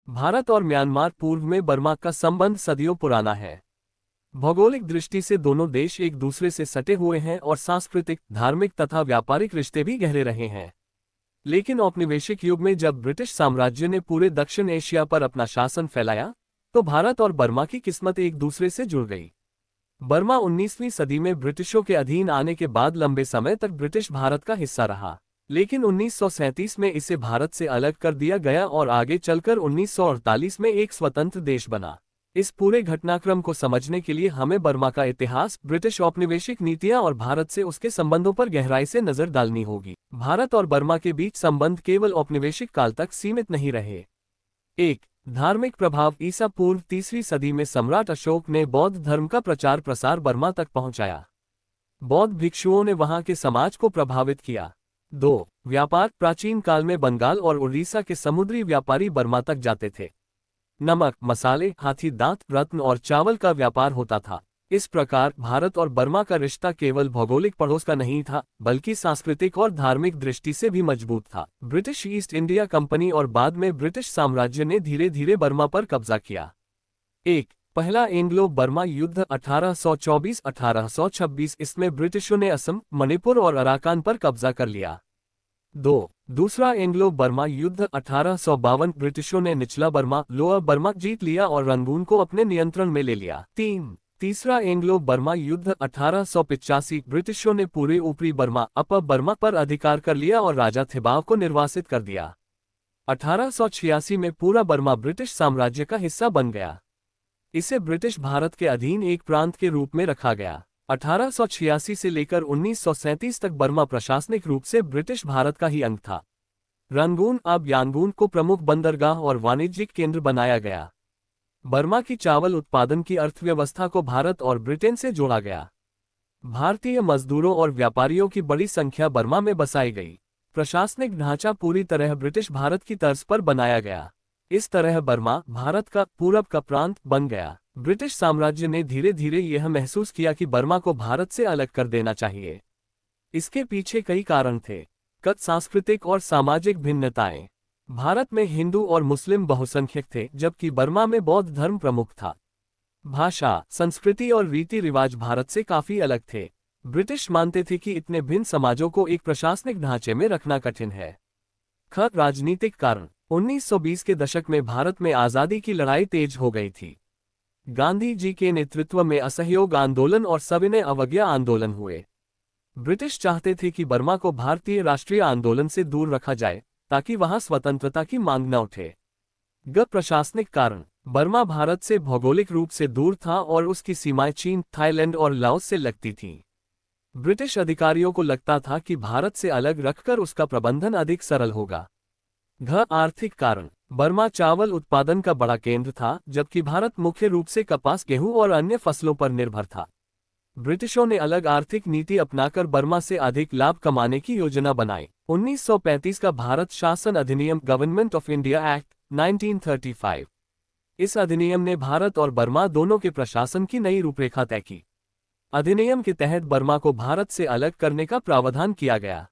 भारत और म्यांमार पूर्व में बर्मा का संबंध सदियों पुराना है। भौगोलिक दृष्टि से दोनों देश एक दूसरे से सटे हुए हैं और सांस्कृतिक, धार्मिक तथा व्यापारिक रिश्ते भी गहरे रहे हैं। लेकिन औपनिवेशिक युग में जब ब्रिटिश साम्राज्य ने पूरे दक्षिण एशिया पर अपना शासन फैलाया, तो भारत और बर्मा की किस्मत एक दूसरे से जुड़ गई। बर्मा 19वीं सदी में ब्रिटिशों के अधीन आने के बाद लंबे समय तक ब्रिटिश भारत का हिस्सा रहा, लेकिन 1937 में इसे भारत से अलग कर दिया गया और आगे चलकर 1948 में एक स्वतंत्र देश बना। इस पूरे घटनाक्रम को समझने के लिए हमें बर्मा का इतिहास, ब्रिटिश औपनिवेशिक नीतियां और भारत से उसके संबंधों पर गहराई से नजर डालनी होगी। भारत और बर्मा के बीच संबंध केवल औपनिवेशिक काल तक सीमित नहीं रहे। 1. धार्मिक प्रभाव। ईसा पूर्व 3वीं सदी में सम्राट अशोक ने बौद्ध धर्म का प्रचार प्रसार बर्मा तक पहुंचाया। बौद्ध भिक्षुओं ने वहां के समाज को प्रभावित किया। 2. व्यापार। प्राचीन काल में बंगाल और उड़ीसा के समुद्री व्यापारी बर्मा तक जाते थे। नमक, मसाले, हाथी दांत, रत्न और चावल का व्यापार होता था। इस प्रकार भारत और बर्मा का रिश्ता केवल भौगोलिक पड़ोस का नहीं था, बल्कि सांस्कृतिक और धार्मिक दृष्टि से भी मजबूत था। ब्रिटिश ईस्ट इंडिया कंपनी और बाद में ब्रिटिश साम्राज्य ने धीरे धीरे बर्मा पर कब्जा किया। 1. पहला एंग्लो बर्मा युद्ध 1824-1826। इसमें ब्रिटिशों ने असम, मणिपुर और अराकान पर कब्जा कर लिया। 2. दूसरा एंग्लो बर्मा युद्ध 1852। ब्रिटिशों ने निचला बर्मा, लोअर बर्मा जीत लिया और रंगून को अपने नियंत्रण में ले लिया। 3. तीसरा एंग्लो बर्मा युद्ध 1885। ब्रिटिशों ने पूरे ऊपरी बर्मा, अपर बर्मा पर अधिकार कर लिया और राजा थिबाव को निर्वासित कर दिया। 1886 में पूरा बर्मा ब्रिटिश साम्राज्य का हिस्सा बन गया। इसे ब्रिटिश भारत के अधीन एक प्रांत के रूप में रखा गया। 1886 से लेकर 1937 तक बर्मा प्रशासनिक रूप से ब्रिटिश भारत का ही अंग था। रंगून, अब यांगून को प्रमुख बंदरगाह और वाणिज्यिक केंद्र बनाया गया। बर्मा की चावल उत्पादन की अर्थव्यवस्था को भारत और ब्रिटेन से जोड़ा गया। भारतीय मजदूरों और व्यापारियों की बड़ी संख्या बर्मा में बसाई गई। प्रशासनिक ढांचा पूरी तरह ब्रिटिश भारत की तर्ज पर बनाया गया। इस तरह बर्मा भारत का पूरब का प्रांत बन गया। ब्रिटिश साम्राज्य ने धीरे धीरे यह महसूस किया कि बर्मा को भारत से अलग कर देना चाहिए। इसके पीछे कई कारण थे। सांस्कृतिक और सामाजिक भिन्नताएं। भारत में हिंदू और मुस्लिम बहुसंख्यक थे, जबकि बर्मा में बौद्ध धर्म प्रमुख था। भाषा, संस्कृति और रीति रिवाज भारत से काफी अलग थे। ब्रिटिश मानते थे कि इतने भिन्न समाजों को एक प्रशासनिक ढांचे में रखना कठिन है। राजनीतिक कारण। 1920 के दशक में भारत में आजादी की लड़ाई तेज हो गई थी। गांधी जी के नेतृत्व में असहयोग आंदोलन और सविनय अवज्ञा आंदोलन हुए। ब्रिटिश चाहते थे कि बर्मा को भारतीय राष्ट्रीय आंदोलन से दूर रखा जाए, ताकि वहां स्वतंत्रता की मांग न उठे। प्रशासनिक कारण। बर्मा भारत से भौगोलिक रूप से दूर था और उसकी सीमाएं चीन, थाईलैंड और लाओस से लगती थीं। ब्रिटिश अधिकारियों को लगता था कि भारत से अलग रखकर उसका प्रबंधन अधिक सरल होगा। आर्थिक कारण। बर्मा चावल उत्पादन का बड़ा केंद्र था, जबकि भारत मुख्य रूप से कपास, गेहूं और अन्य फसलों पर निर्भर था। ब्रिटिशों ने अलग आर्थिक नीति अपनाकर बर्मा से अधिक लाभ कमाने की योजना बनाई। 1935 का भारत शासन अधिनियम, गवर्नमेंट ऑफ इंडिया एक्ट 1935। इस अधिनियम ने भारत और बर्मा दोनों के प्रशासन की नई रूपरेखा तय की। अधिनियम के तहत बर्मा को भारत से अलग करने का प्रावधान किया गया।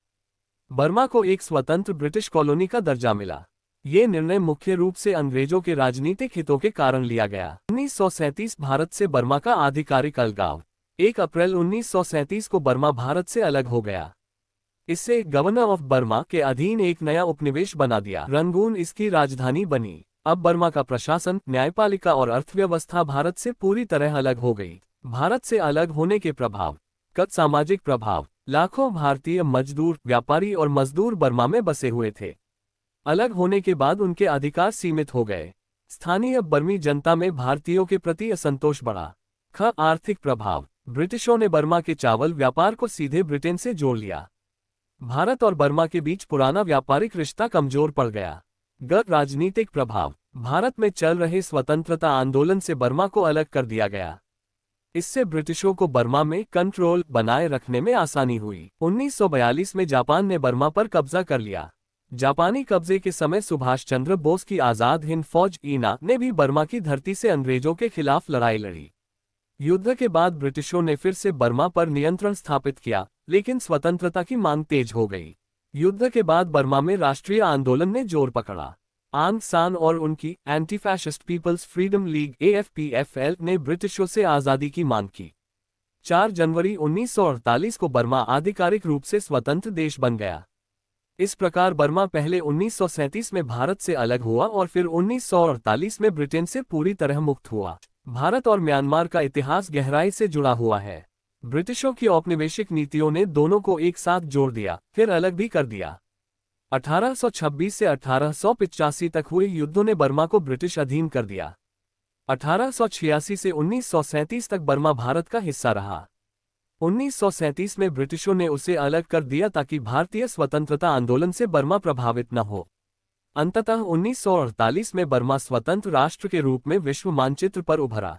बर्मा को एक स्वतंत्र ब्रिटिश कॉलोनी का दर्जा मिला। ये निर्णय मुख्य रूप से अंग्रेजों के राजनीतिक हितों के कारण लिया गया। 1937 भारत से बर्मा का आधिकारिक अलगाव। 1 अप्रैल 1937 को बर्मा भारत से अलग हो गया। इससे गवर्नर ऑफ बर्मा के अधीन एक नया उपनिवेश बना दिया। रंगून इसकी राजधानी बनी। अब बर्मा का प्रशासन, न्यायपालिका और अर्थव्यवस्था भारत से पूरी तरह अलग हो गई। भारत से अलग होने के प्रभाव। सामाजिक प्रभाव। लाखों भारतीय मजदूर, व्यापारी और मजदूर बर्मा में बसे हुए थे। अलग होने के बाद उनके अधिकार सीमित हो गए। स्थानीय बर्मी जनता में भारतीयों के प्रति असंतोष बढ़ा। आर्थिक प्रभाव। ब्रिटिशों ने बर्मा के चावल व्यापार को सीधे ब्रिटेन से जोड़ लिया। भारत और बर्मा के बीच पुराना व्यापारिक रिश्ता कमजोर पड़ गया। राजनीतिक प्रभाव। भारत में चल रहे स्वतंत्रता आंदोलन से बर्मा को अलग कर दिया गया। इससे ब्रिटिशों को बर्मा में कंट्रोल बनाए रखने में आसानी हुई। 1942 में जापान ने बर्मा पर कब्जा कर लिया। जापानी कब्जे के समय सुभाष चंद्र बोस की आजाद हिंद फौज ईना ने भी बर्मा की धरती से अंग्रेजों के खिलाफ लड़ाई लड़ी। युद्ध के बाद ब्रिटिशों ने फिर से बर्मा पर नियंत्रण स्थापित किया, लेकिन स्वतंत्रता की मांग तेज हो गई। युद्ध के बाद बर्मा में राष्ट्रीय आंदोलन ने जोर पकड़ा। आंग सान और उनकी anti fascist people's freedom league AFPFL ने ब्रिटिशों से आज़ादी की मांग की। 4 जनवरी 1948 को बर्मा आधिकारिक रूप से स्वतंत्र देश बन गया। इस प्रकार बर्मा पहले 1937 में भारत से अलग हुआ और फिर 1948 में ब्रिटेन से पूरी तरह मुक्त हुआ। भारत और म्यांमार का इतिहास गहराई से जुड़ा हुआ है। ब्रिटिशों की औपनिवेशिक नीतियों ने दोनों को एक साथ जोड़ दिया, फिर अलग भी कर दिया। 1826 से 1885 तक हुए युद्धों ने बर्मा को ब्रिटिश अधीन कर दिया। 1886 से 1937 तक बर्मा भारत का हिस्सा रहा। 1937 में ब्रिटिशों ने उसे अलग कर दिया ताकि भारतीय स्वतंत्रता आंदोलन से बर्मा प्रभावित न हो। अंततः 1948 में बर्मा स्वतंत्र राष्ट्र के रूप में विश्व मानचित्र पर उभरा।